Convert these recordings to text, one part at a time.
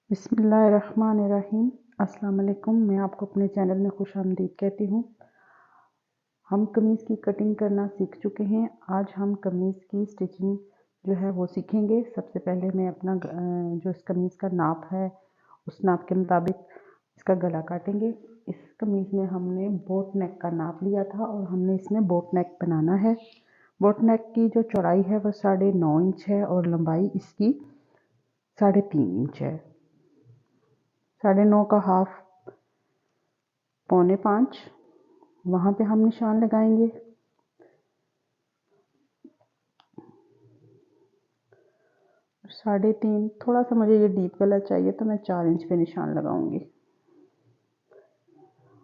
बिस्मिल्लाहिर्रहमानिर्रहीम। अस्सलाम वालेकुम। मैं आपको अपने चैनल में खुश आमदीद कहती हूँ। हम कमीज़ की कटिंग करना सीख चुके हैं। आज हम कमीज़ की स्टिचिंग जो है वो सीखेंगे। सबसे पहले मैं अपना जो इस कमीज़ का नाप है उस नाप के मुताबिक इसका गला काटेंगे। इस कमीज़ में हमने बोट नेक का नाप लिया था और हमने इसमें बोट नेक बनाना है। बोट नेक की जो चौड़ाई है वह 9.5 इंच है और लंबाई इसकी 3.5 इंच है। 9.5 का हाफ 4.25 वहाँ पे हम निशान लगाएंगे। और 3.5 थोड़ा सा मुझे ये डीप गला चाहिए तो मैं 4 इंच पे निशान लगाऊंगी।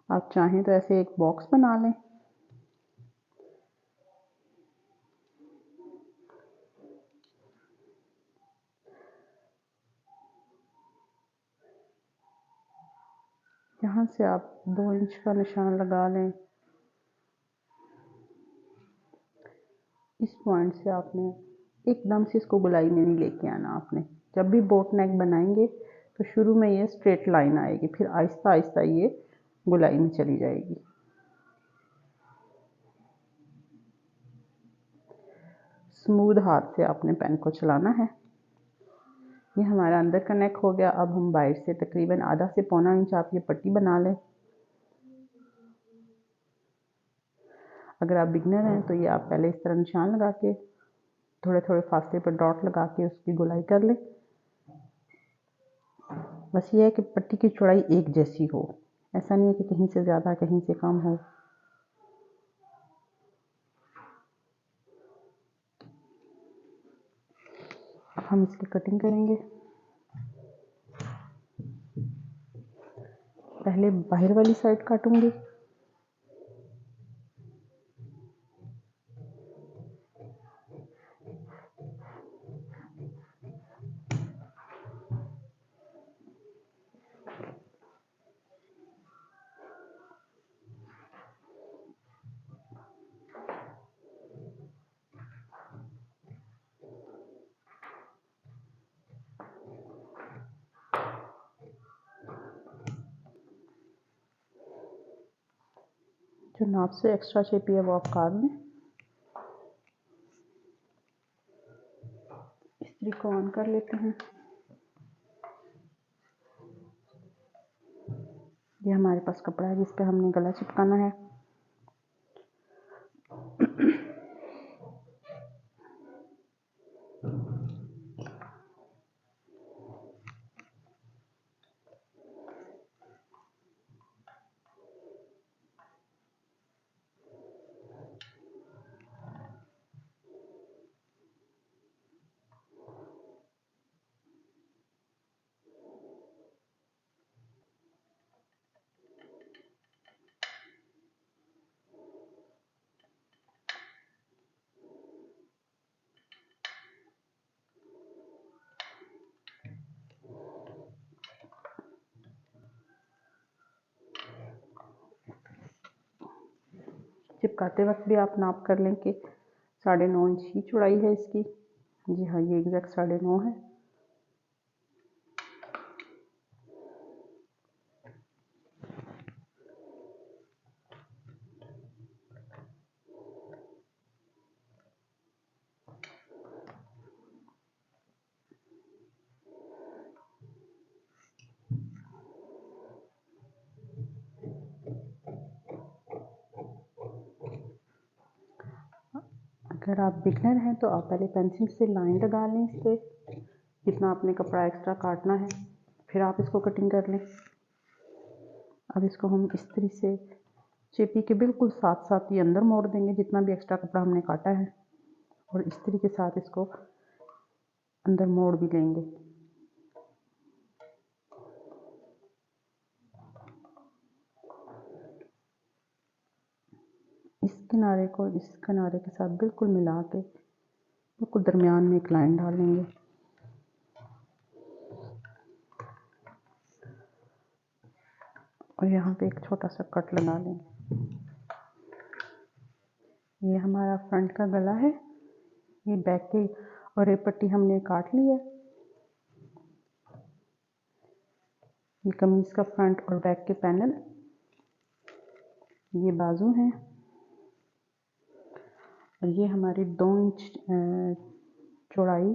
आप चाहें तो ऐसे एक बॉक्स बना लें। यहाँ से आप 2 इंच का निशान लगा लें। इस पॉइंट से आपने एकदम से इसको गोलाई में नहीं लेके आना। आपने जब भी बोट नेक बनाएंगे तो शुरू में ये स्ट्रेट लाइन आएगी, फिर आहिस्ता आहिस्ता ये गोलाई में चली जाएगी। स्मूथ हाथ से आपने पेन को चलाना है। ये हमारा अंदर का नेक हो गया। अब हम बाहर से तकरीबन आधा से पौना इंच आप ये पट्टी बना लें। अगर आप बिगनर हैं तो ये आप पहले इस तरह निशान लगा के थोड़े थोड़े फासले पर डॉट लगा के उसकी गोलाई कर लें। बस ये है कि पट्टी की चौड़ाई एक जैसी हो। ऐसा नहीं है कि कहीं से ज़्यादा कहीं से कम हो। अब हम इसकी कटिंग करेंगे। पहले बाहर वाली साइड काटूंगी। जो नाप से एक्स्ट्रा शेपी है वो आप काट लें। इस्त्री को ऑन कर लेते हैं। ये हमारे पास कपड़ा है जिस पे हमने गला चिपकाना है। चिपकाते वक्त भी आप नाप कर लें कि 9.5 इंच ही चौड़ाई है इसकी। जी हाँ, ये एग्जैक्ट 9.5 है। अगर आप बिगनर हैं तो आप पहले पेंसिल से लाइन लगा लें इस पर, जितना आपने कपड़ा एक्स्ट्रा काटना है, फिर आप इसको कटिंग कर लें। अब इसको हम इस्त्री से चेपी के बिल्कुल साथ साथ ही अंदर मोड़ देंगे जितना भी एक्स्ट्रा कपड़ा हमने काटा है, और इस्त्री के साथ इसको अंदर मोड़ भी लेंगे। इस किनारे को इस किनारे के साथ बिल्कुल मिला के बिल्कुल दरमियान में एक लाइन डालेंगे। और यहाँ पे एक छोटा सा कट लगा लेंगे। ये हमारा फ्रंट का गला है। ये बैक की और ये पट्टी हमने काट ली है। ये कमीज़ का फ्रंट और बैक के पैनल, ये बाजू हैं और ये हमारी 2 इंच चौड़ाई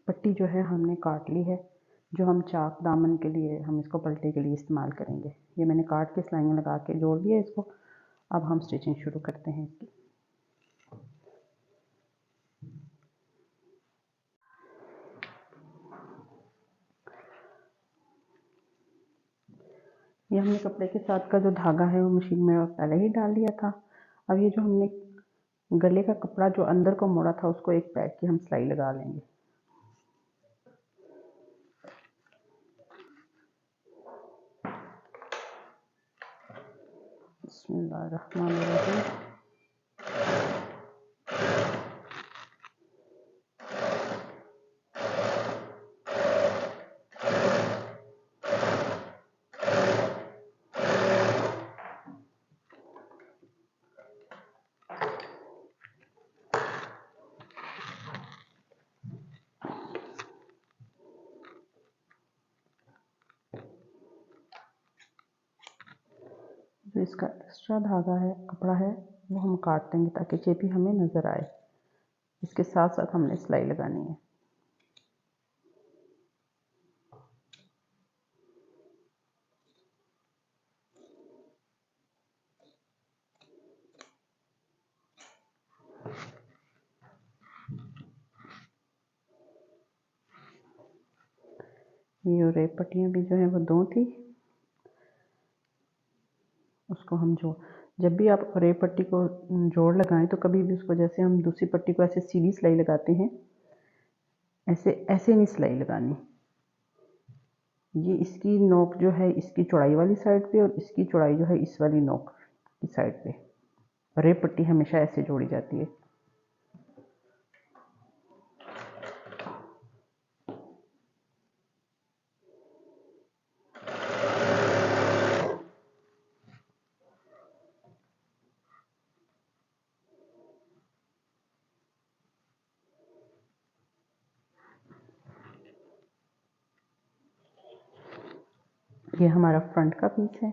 पट्टी जो है हमने काट ली है, जो हम चाक दामन के लिए हम इसको पलटे के लिए इस्तेमाल करेंगे। ये मैंने काट के सिलाइयाँ लगा के जोड़ लिया इसको। अब हम स्टिचिंग शुरू करते हैं इसकी। ये हमने कपड़े के साथ का जो धागा है वो मशीन में पहले ही डाल दिया था। अब ये जो हमने गले का कपड़ा जो अंदर को मोड़ा था उसको एक पैक की हम सिलाई लगा लेंगे। बिस्मिल्लाहिर्रहमानिर्रहीम। जो इसका एक्स्ट्रा धागा है, कपड़ा है, वो हम काट देंगे ताकि चेपी हमें नज़र आए। इसके साथ साथ हमने सिलाई लगानी है। ये और रेप पट्टियाँ भी जो है वो 2 थी, उसको हम जब भी आप रेप पट्टी को जोड़ लगाएं तो कभी भी उसको, जैसे हम दूसरी पट्टी को ऐसे सीधी सिलाई लगाते हैं, ऐसे ऐसे नहीं सिलाई लगानी। ये इसकी नोक जो है इसकी चौड़ाई वाली साइड पे और इसकी चौड़ाई जो है इस वाली नोक की साइड पे। रेप पट्टी हमेशा ऐसे जोड़ी जाती है। ये हमारा फ्रंट का पीस है।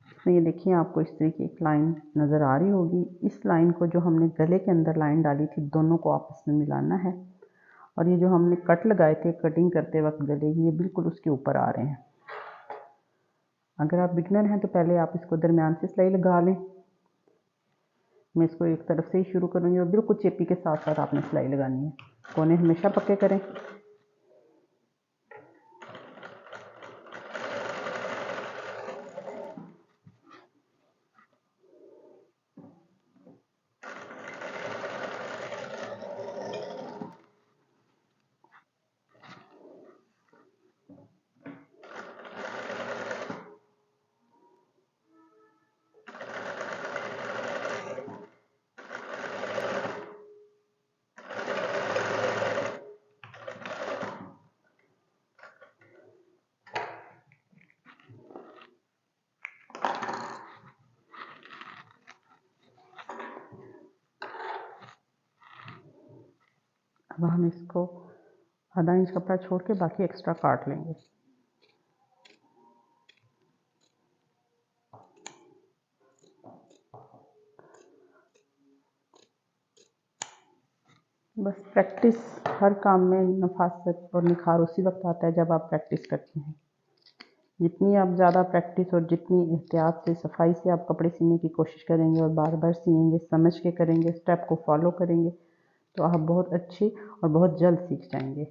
इसमें ये देखिए आपको इस तरीके की एक लाइन नज़र आ रही होगी। इस लाइन को जो हमने गले के अंदर लाइन डाली थी, दोनों को आपस में मिलाना है। और ये जो हमने कट लगाए थे कटिंग करते वक्त गले की, ये बिल्कुल उसके ऊपर आ रहे हैं। अगर आप बिगनर हैं तो पहले आप इसको दरमियान से सिलाई लगा लें। मैं इसको एक तरफ से ही शुरू करूँगी और बिल्कुल चेपी के साथ साथ आपने सिलाई लगानी है। कोने हमेशा पक्के करें। अब हम इसको आधा इंच कपड़ा छोड़ के बाकी एक्स्ट्रा काट लेंगे। बस प्रैक्टिस, हर काम में नफासत और निखार उसी वक्त आता है जब आप प्रैक्टिस करते हैं। जितनी आप ज़्यादा प्रैक्टिस और जितनी एहतियात से, सफाई से आप कपड़े सीने की कोशिश करेंगे और बार बार सिएंगे, समझ के करेंगे, स्टेप को फॉलो करेंगे, तो आप बहुत अच्छी और बहुत जल्द सीख जाएंगे।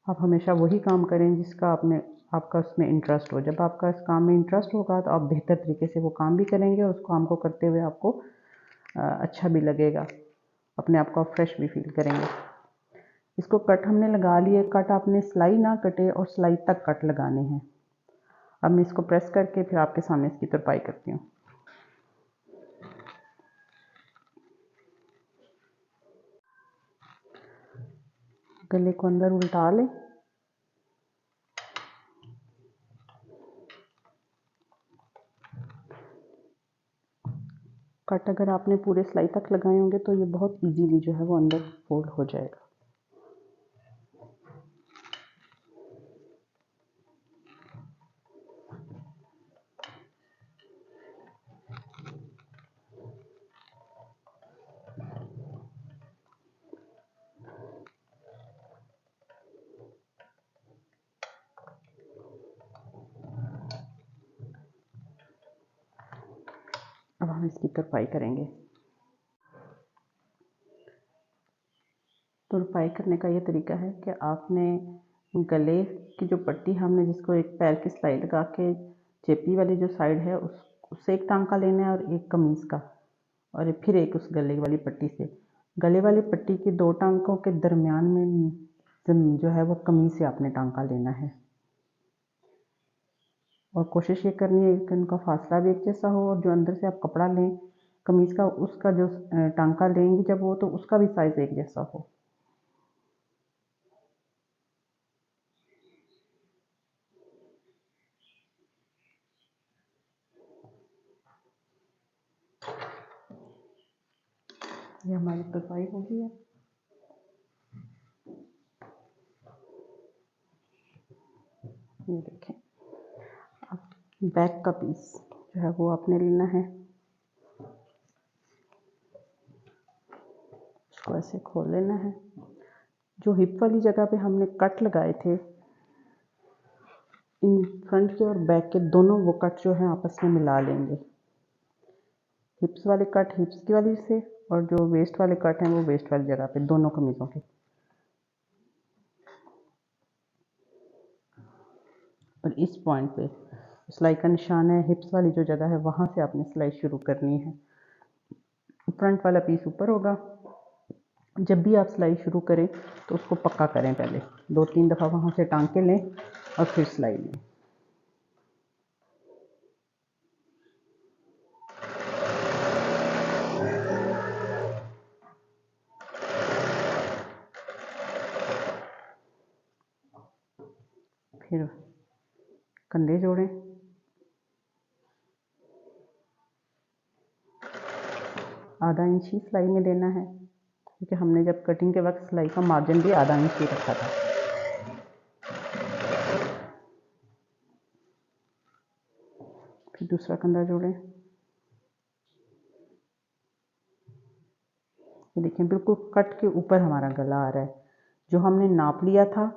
आप हमेशा वही काम करें जिसका आपका उसमें इंटरेस्ट हो। जब आपका इस काम में इंटरेस्ट होगा तो आप बेहतर तरीके से वो काम भी करेंगे और उस काम को करते हुए आपको अच्छा भी लगेगा, अपने आप को आप फ्रेश भी फील करेंगे। इसको कट हमने लगा लिए। कट आपने सिलाई ना कटे और सिलाई तक कट लगाने हैं। अब मैं इसको प्रेस करके फिर आपके सामने इसकी तुरपाई करती हूँ। गले को अंदर उल्टा लें। कट अगर आपने पूरे सिलाई तक लगाए होंगे तो ये बहुत इजीली जो है वो अंदर फोल्ड हो जाएगा। अब हम इसकी तुरपाई करेंगे। तुरपाई करने का ये तरीका है कि आपने गले की जो पट्टी हमने जिसको एक पैर की सिलाई लगा के चेपी वाली जो साइड है उससे एक टांका लेना है और एक कमीज़ का, और फिर एक उस गले वाली पट्टी से। गले वाली पट्टी की दो टांकों के दरमियान में जो है वो कमीज़ से आपने टांका लेना है, और कोशिश ये करनी है कि उनका फासला भी एक जैसा हो, और जो अंदर से आप कपड़ा लें कमीज़ का उसका जो टांका लेंगे जब वो, तो उसका भी साइज़ एक जैसा हो। ये हमारी तुरपाई हो गई है। ये देखें, अब बैक का पीस जो है वो आपने लेना है। इसको ऐसे खोल लेना है। जो हिप वाली जगह पे हमने कट लगाए थे, इन फ्रंट के और बैक के दोनों वो कट जो है आपस में मिला लेंगे। हिप्स वाले कट हिप्स की वाली से, और जो वेस्ट वाले कट हैं वो वेस्ट वाली जगह पे, दोनों कमीज़ों के। और इस पॉइंट पे सिलाई का निशान है, हिप्स वाली जो जगह है वहाँ से आपने सिलाई शुरू करनी है। फ्रंट वाला पीस ऊपर होगा। जब भी आप सिलाई शुरू करें तो उसको पक्का करें, पहले 2-3 दफ़ा वहाँ से टांके लें और फिर सिलाई लें। फिर कंधे जोड़ें। आधा इंच ही सिलाई में देना है, क्योंकि हमने जब कटिंग के वक्त सिलाई का मार्जिन भी आधा इंच ही रखा था। फिर दूसरा कंधा जोड़ें। ये देखिए, बिल्कुल कट के ऊपर हमारा गला आ रहा है। जो हमने नाप लिया था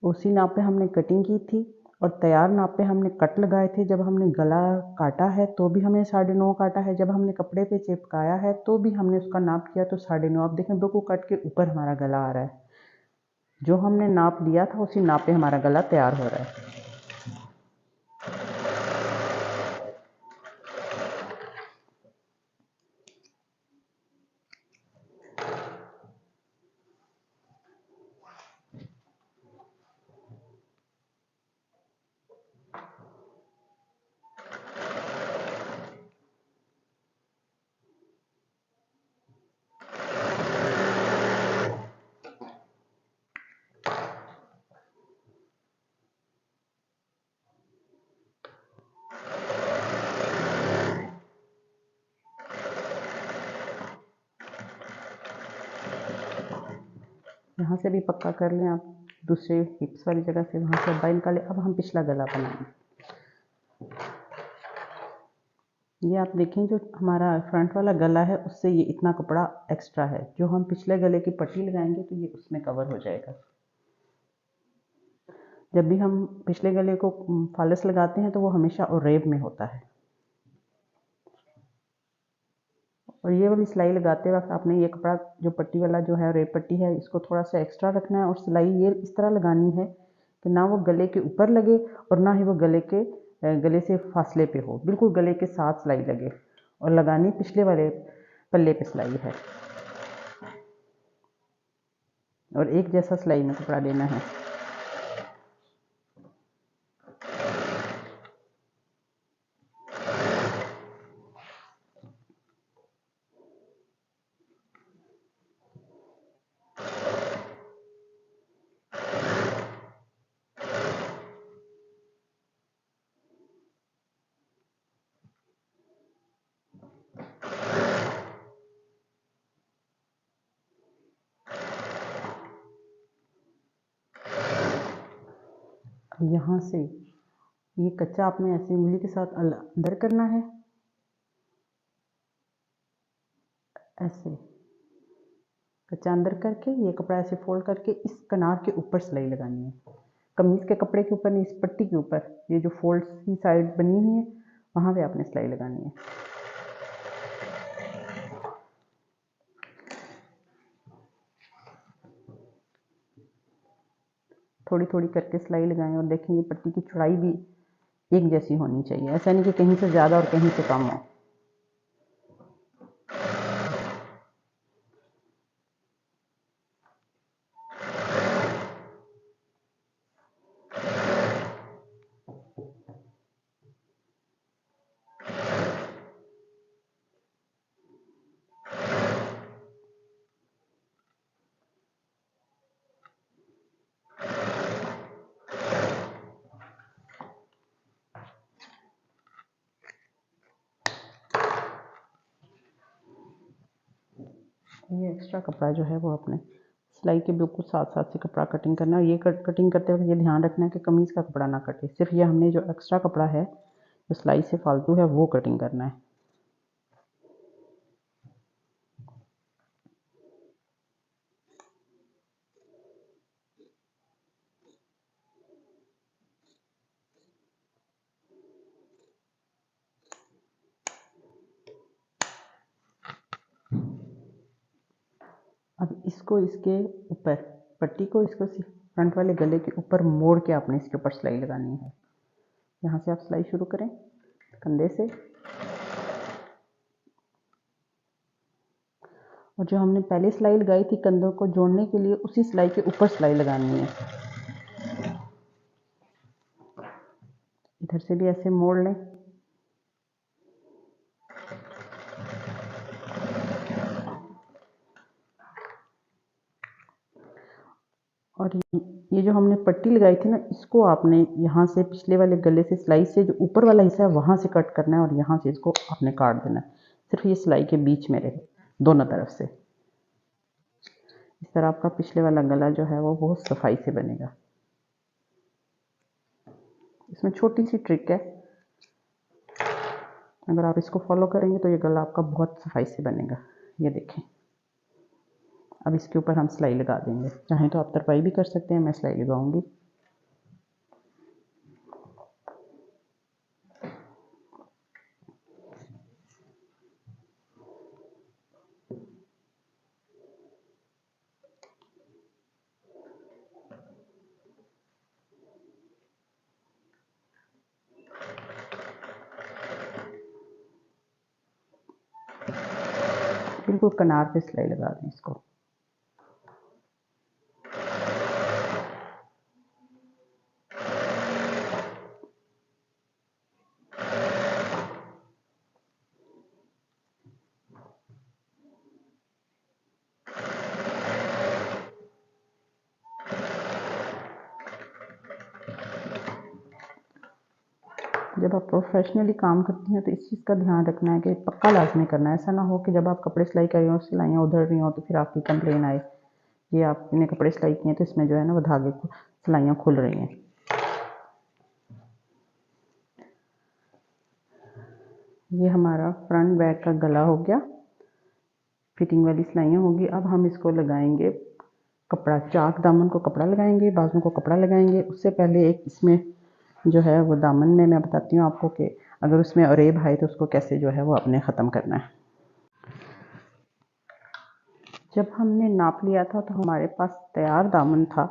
उसी नाप पे हमने कटिंग की थी, और तैयार नाप पे हमने कट लगाए थे। जब हमने गला काटा है तो भी हमने 9.5 काटा है, जब हमने कपड़े पे चिपकाया है तो भी हमने उसका नाप किया तो 9.5। आप देखें, बिल्कुल कट के ऊपर हमारा गला आ रहा है। जो हमने नाप लिया था उसी नाप पे हमारा गला तैयार हो रहा है। यहाँ से भी पक्का कर लें आप, दूसरे हिप्स वाली जगह से वहाँ से बाई निकालें। अब हम पिछला गला बनाएंगे। ये आप देखें, जो हमारा फ्रंट वाला गला है उससे ये इतना कपड़ा एक्स्ट्रा है। जो हम पिछले गले की पट्टी लगाएंगे तो ये उसमें कवर हो जाएगा। जब भी हम पिछले गले को फॉल्स लगाते हैं तो वो हमेशा ओरेब में होता है। और ये वाली सिलाई लगाते वक्त आपने ये कपड़ा जो पट्टी वाला जो है रेप पट्टी है, इसको थोड़ा सा एक्स्ट्रा रखना है, और सिलाई ये इस तरह लगानी है कि ना वो गले के ऊपर लगे और ना ही वो गले से फासले पे हो, बिल्कुल गले के साथ सिलाई लगे। और लगानी पिछले वाले पल्ले पे सिलाई है, और एक जैसा सिलाई में कपड़ा लेना है। यहाँ से ये कच्चा आपने ऐसे उंगली के साथ अंदर करना है, ऐसे कच्चा अंदर करके ये कपड़ा ऐसे फोल्ड करके इस किनार के ऊपर सिलाई लगानी है। कमीज़ के कपड़े के ऊपर नहीं, इस पट्टी के ऊपर ये जो फोल्ड की साइड बनी हुई है वहाँ पे आपने सिलाई लगानी है। थोड़ी थोड़ी करके सिलाई लगाएं और देखेंगे पट्टी की चौड़ाई भी एक जैसी होनी चाहिए। ऐसा नहीं कि कहीं से ज़्यादा और कहीं से कम हो। ये एक्स्ट्रा कपड़ा जो है वो अपने सिलाई के बिल्कुल साथ साथ से कपड़ा कटिंग करना है। ये कटिंग करते वक्त ये ध्यान रखना है कि कमीज़ का कपड़ा ना कटे। सिर्फ ये हमने जो एक्स्ट्रा कपड़ा है जो सिलाई से फालतू है वो कटिंग करना है। अब इसको इसके ऊपर पट्टी को इसको फ्रंट वाले गले के ऊपर मोड़ के आपने इसके ऊपर सिलाई लगानी है। यहाँ से आप सिलाई शुरू करें कंधे से, और जो हमने पहले सिलाई लगाई थी कंधों को जोड़ने के लिए उसी सिलाई के ऊपर सिलाई लगानी है। इधर से भी ऐसे मोड़ लें। और ये जो हमने पट्टी लगाई थी ना, इसको आपने यहाँ से पिछले वाले गले से सिलाई से जो ऊपर वाला हिस्सा है वहाँ से कट करना है और यहाँ से इसको आपने काट देना है। सिर्फ ये सिलाई के बीच में रहे दोनों तरफ से। इस तरह आपका पिछले वाला गला जो है वो बहुत सफाई से बनेगा। इसमें छोटी सी ट्रिक है, अगर आप इसको फॉलो करेंगे तो ये गला आपका बहुत सफाई से बनेगा। ये देखें। अब इसके ऊपर हम सिलाई लगा देंगे। चाहें तो आप तरपाई भी कर सकते हैं, मैं सिलाई लगाऊंगी। बिल्कुल किनार पे सिलाई लगा दें इसको। जब आप प्रोफेशनली काम करती हैं तो इस चीज़ का ध्यान रखना है कि पक्का लाजमी करना है। ऐसा ना हो कि जब आप कपड़े सिलाई कर रही हो सिलाइयाँ उधड़ रही हो तो फिर आपकी कंप्लेन आए, ये आपने कपड़े सिलाई किए तो इसमें जो है ना वो धागे को सिलाइयाँ खुल रही हैं। ये हमारा फ्रंट बैक का गला हो गया, फिटिंग वाली सिलाइयाँ होगी। अब हम इसको लगाएंगे कपड़ा, चाक दामन को कपड़ा लगाएंगे, बाजू को कपड़ा लगाएंगे। उससे पहले एक इसमें जो है वो दामन में मैं बताती हूँ आपको कि अगर उसमें अरेब आए तो उसको कैसे जो है वो अपने ख़त्म करना है। जब हमने नाप लिया था तो हमारे पास तैयार दामन था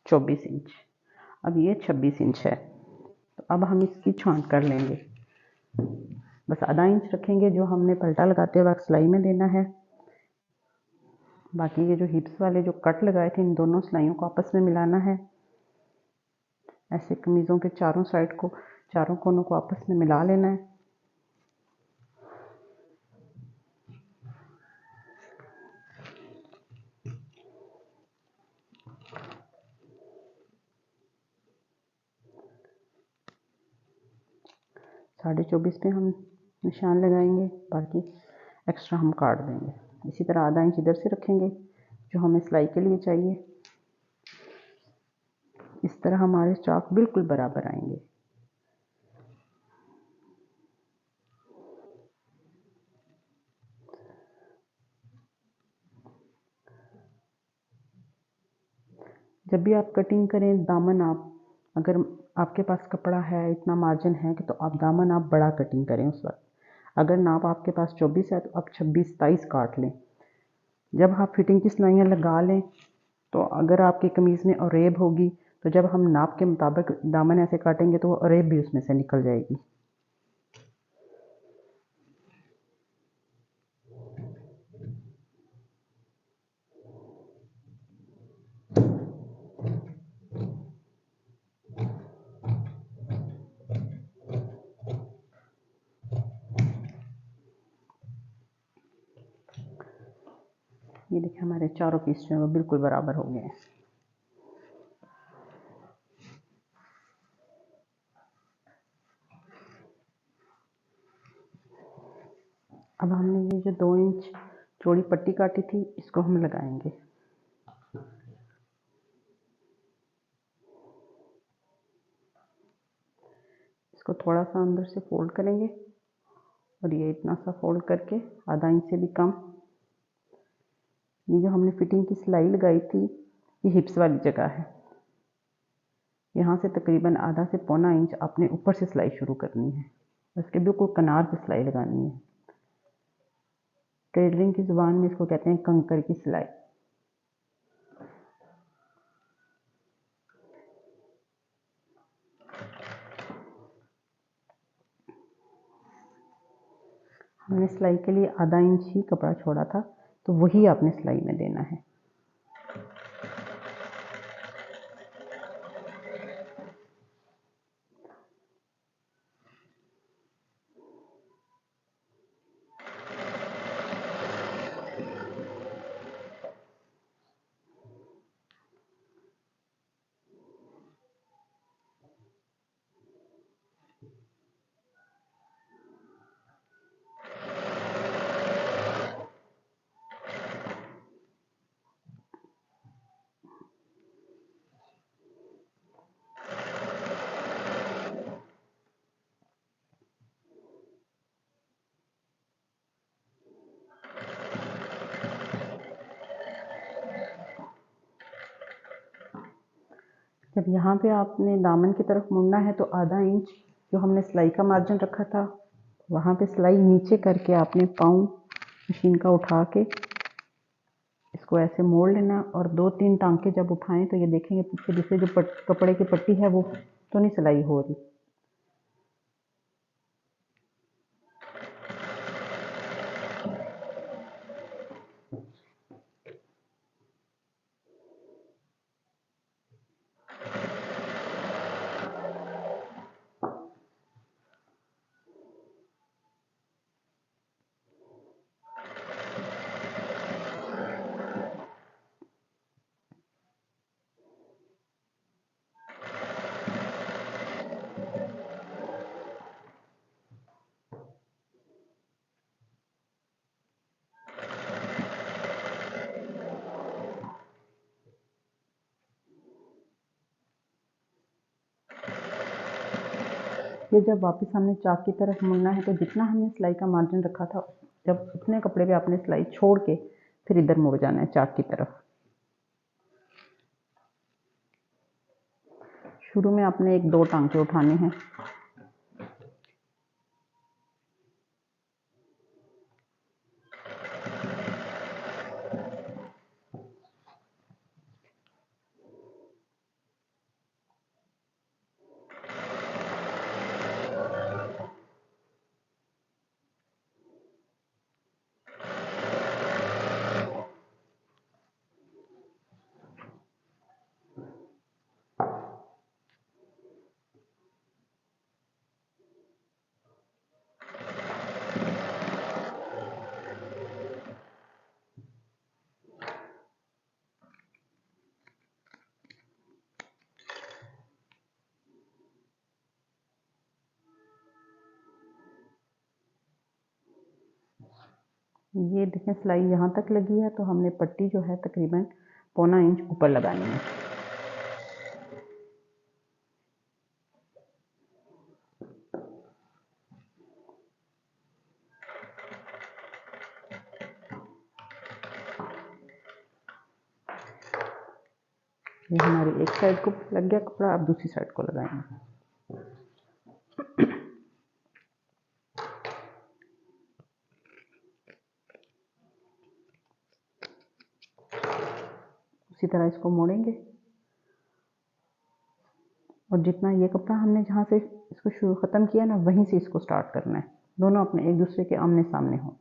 24 इंच, अब ये 26 इंच है। तो अब हम इसकी छांट कर लेंगे। बस आधा इंच रखेंगे जो हमने पलटा लगाते वक्त सिलाई में देना है। बाकी ये जो हिप्स वाले जो कट लगाए थे इन दोनों सिलाइयों को आपस में मिलाना है। ऐसे कमीज़ों के चारों साइड को, चारों कोनों को आपस में मिला लेना है। साढ़े 24 पे हम निशान लगाएंगे, बाकी एक्स्ट्रा हम काट देंगे। इसी तरह आधा इंच इधर से रखेंगे जो हमें सिलाई के लिए चाहिए। इस तरह हमारे चाक बिल्कुल बराबर आएंगे। जब भी आप कटिंग करें दामन, आप अगर आपके पास कपड़ा है, इतना मार्जिन है कि तो आप दामन आप बड़ा कटिंग करें उस वक्त। अगर नाप आपके पास 24 है तो आप 26-27 काट लें। जब आप फिटिंग की सिलाइयाँ लगा लें तो अगर आपकी कमीज़ में अरेब होगी तो जब हम नाप के मुताबिक दामन ऐसे काटेंगे तो वो अरेब भी उसमें से निकल जाएगी। ये देखिए हमारे चारों पीस जो है वो बिल्कुल बराबर हो गए हैं। अब हमने ये जो 2 इंच चौड़ी पट्टी काटी थी इसको हम लगाएंगे। इसको थोड़ा सा अंदर से फोल्ड करेंगे और ये इतना सा फोल्ड करके आधा इंच से भी कम। ये जो हमने फिटिंग की सिलाई लगाई थी ये हिप्स वाली जगह है। यहाँ से तकरीबन आधा से पौना इंच आपने ऊपर से सिलाई शुरू करनी है। इसके बिल्कुल किनार पे सिलाई लगानी है। टेलरिंग की ज़ुबान में इसको कहते हैं कंकर की सिलाई। हमने सिलाई के लिए आधा इंच ही कपड़ा छोड़ा था, तो वही आपने सिलाई में देना है। जब यहाँ पे आपने दामन की तरफ मुड़ना है तो आधा इंच जो हमने सिलाई का मार्जिन रखा था वहाँ पे सिलाई नीचे करके आपने पाँव मशीन का उठा के इसको ऐसे मोड़ लेना और 2-3 टांके जब उठाएं तो ये देखेंगे पीछे जिससे जो कपड़े की पट्टी है वो तो नहीं सिलाई हो रही। ये जब वापस हमने चाक की तरफ मुड़ना है तो जितना हमने सिलाई का मार्जिन रखा था जब उतने कपड़े पे आपने सिलाई छोड़ के फिर इधर मुड़ जाना है चाक की तरफ। शुरू में आपने 1-2 टांके उठाने हैं। ये देखें सिलाई यहाँ तक लगी है तो हमने पट्टी जो है तकरीबन पौना इंच ऊपर लगानी है। ये हमारी एक साइड को लग गया कपड़ा, अब दूसरी साइड को लगाएंगे। उसी तरह इसको मोड़ेंगे और जितना ये कपड़ा हमने जहाँ से इसको शुरू ख़त्म किया ना, वहीं से इसको स्टार्ट करना है। दोनों अपने एक दूसरे के आमने सामने हो।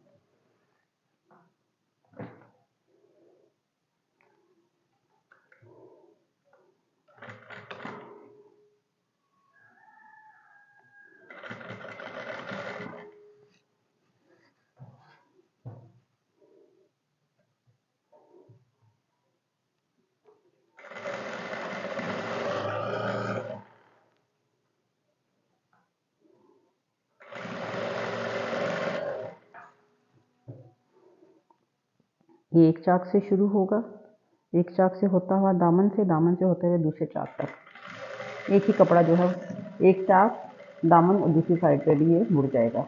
ये एक चाक से शुरू होगा, एक चाक से होता हुआ दामन से होते हुए दूसरे चाक तक। एक ही कपड़ा जो है, एक चाक दामन और दूसरी साइड पे भी ये मुड़ जाएगा।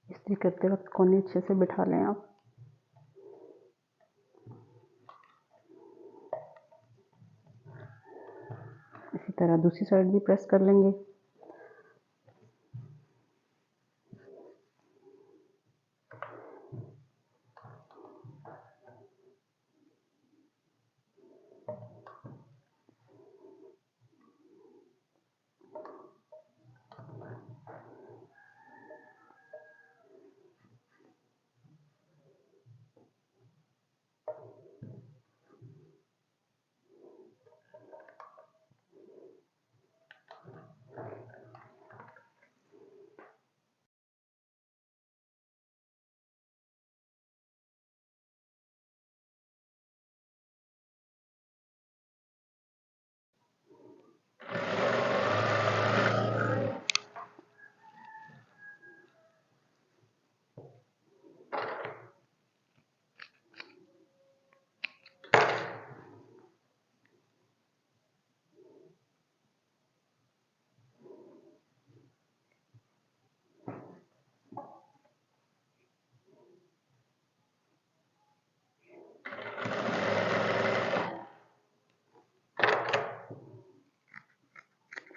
इस्त्री करते वक्त कोने अच्छे से बिठा लें आप। इसी तरह दूसरी साइड भी प्रेस कर लेंगे।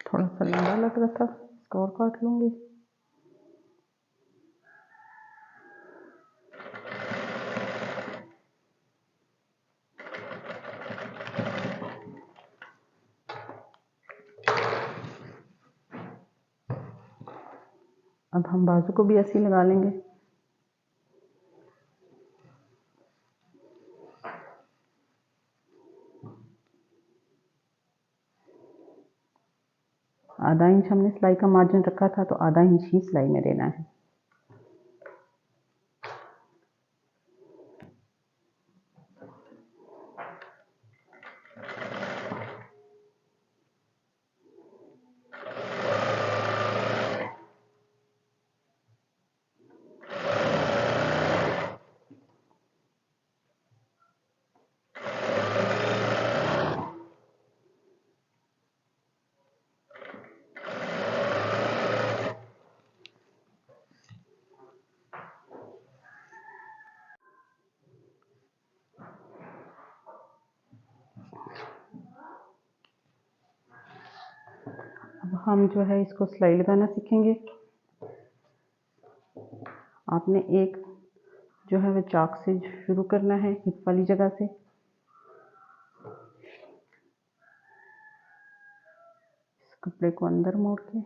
थोड़ा सा लंबा लग रहा था, इसको और काट लूँगी। अब हम बाजू को भी ऐसे ही लगा लेंगे। आधा इंच हमने सिलाई का मार्जिन रखा था, तो आधा इंच ही सिलाई में देना है। अब हम जो है इसको सिलाई लगाना सीखेंगे। आपने एक जो है वह चाक से शुरू करना है, हिप वाली जगह से। इस कपड़े को अंदर मोड़ के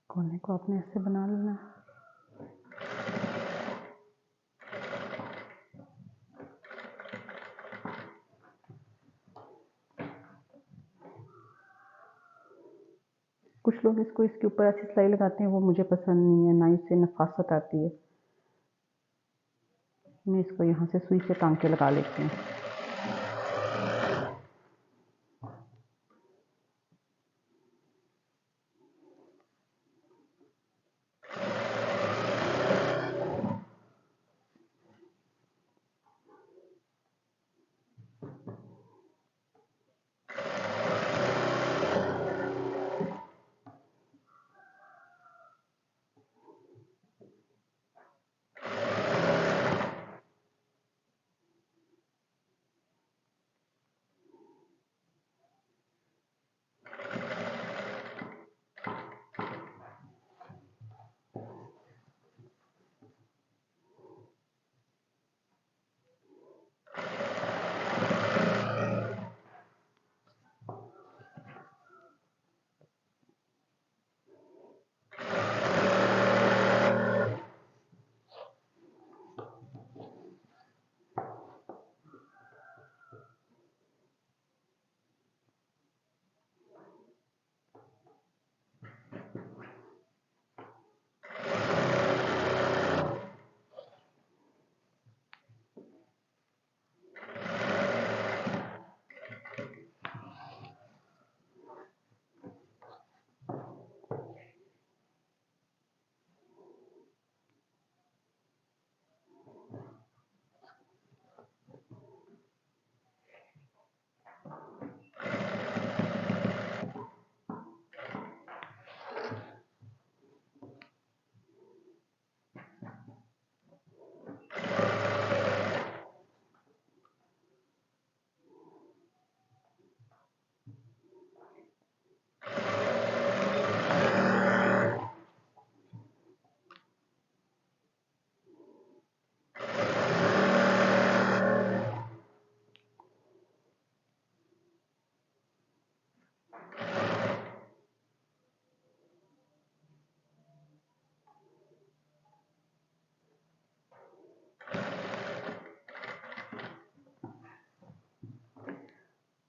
कोने को आपने ऐसे बना लेना है। कुछ लोग इसको इसके ऊपर ऐसी सिलाई लगाते हैं, वो मुझे पसंद नहीं है, ना इससे नफासत आती है। मैं इसको यहाँ से सुई से टांके लगा लेती हूँ।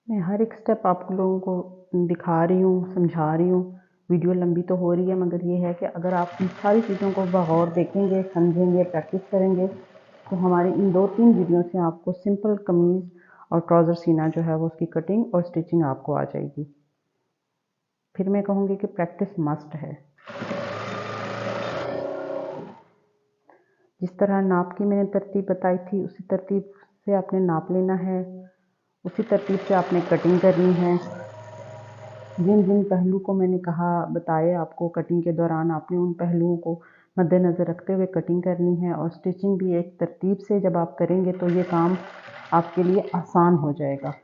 मैं हर एक स्टेप आप लोगों को दिखा रही हूँ, समझा रही हूँ। वीडियो लंबी तो हो रही है, मगर ये है कि अगर आप इन सारी चीज़ों को बगौर देखेंगे, समझेंगे, प्रैक्टिस करेंगे, तो हमारी इन 2-3 वीडियो से आपको सिंपल कमीज़ और ट्राउज़र सीना जो है वो उसकी कटिंग और स्टिचिंग आपको आ जाएगी। फिर मैं कहूँगी कि प्रैक्टिस मस्ट है। जिस तरह नाप की मैंने तरतीब बताई थी उसी तरतीब से आपने नाप लेना है, उसी तरतीब से आपने कटिंग करनी है। जिन जिन पहलू को मैंने बताए आपको कटिंग के दौरान, आपने उन पहलुओं को मद्देनज़र रखते हुए कटिंग करनी है और स्टिचिंग भी एक तरतीब से जब आप करेंगे तो ये काम आपके लिए आसान हो जाएगा।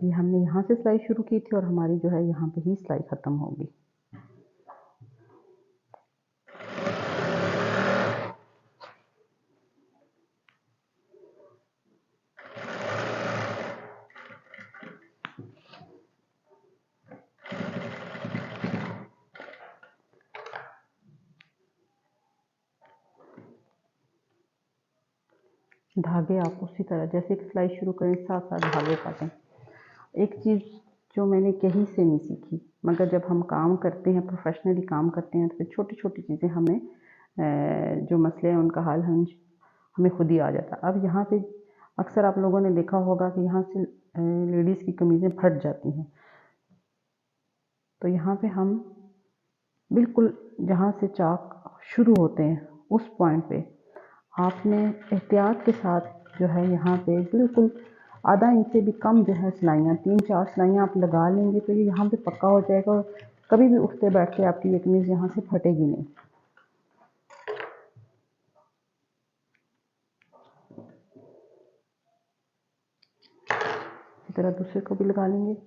ये हमने यहाँ से सिलाई शुरू की थी और हमारी जो है यहाँ पे ही सिलाई ख़त्म होगी। धागे आप उसी तरह जैसे कि सिलाई शुरू करें साथ साथ धागे काटें। एक चीज़ जो मैंने कहीं से नहीं सीखी, मगर जब हम काम करते हैं, प्रोफेशनली काम करते हैं, तो फिर छोटी छोटी चीज़ें हमें जो मसले हैं उनका हल हमें खुद ही आ जाता है। अब यहाँ पे अक्सर आप लोगों ने देखा होगा कि यहाँ से लेडीज़ की कमीज़ें फट जाती हैं, तो यहाँ पे हम बिल्कुल जहाँ से चाक शुरू होते हैं उस पॉइंट पे आपने एहतियात के साथ जो है यहाँ पे बिल्कुल आधा इंच से भी कम जो है सिलाइयाँ 3-4 सिलाइयाँ आप लगा लेंगे तो ये यहाँ पे पक्का हो जाएगा और कभी भी उठते बैठते आपकी ये कमीज़ यहाँ से फटेगी नहीं। इसी तरह दूसरे को भी लगा लेंगे।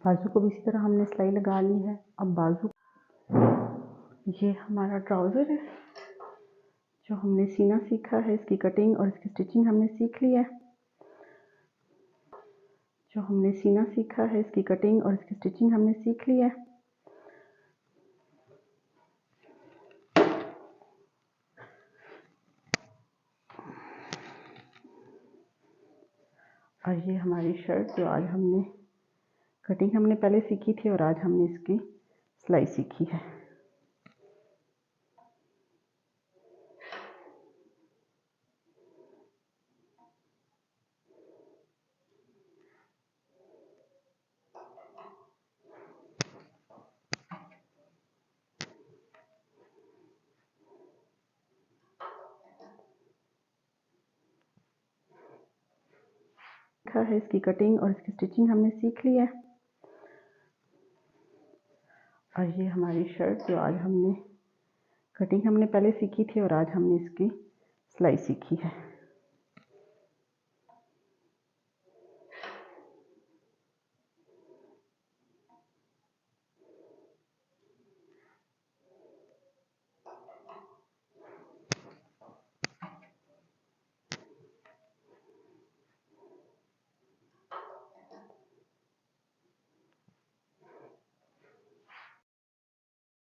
बाजू को भी इसी तरह हमने सिलाई लगा ली है। अब बाजू, ये हमारा ट्राउज़र है जो हमने सीना सीखा है, इसकी कटिंग और इसकी स्टिचिंग हमने सीख ली है। जो हमने सीना सीखा है, इसकी कटिंग और इसकी स्टिचिंग हमने सीख ली है। और ये हमारी शर्ट जो आज हमने कटिंग हमने पहले सीखी थी और आज हमने इसकी सिलाई सीखी है। सीखा है, इसकी कटिंग और इसकी स्टिचिंग हमने सीख ली है। और ये हमारी शर्ट जो आज हमने कटिंग हमने पहले सीखी थी और आज हमने इसकी सिलाई सीखी है।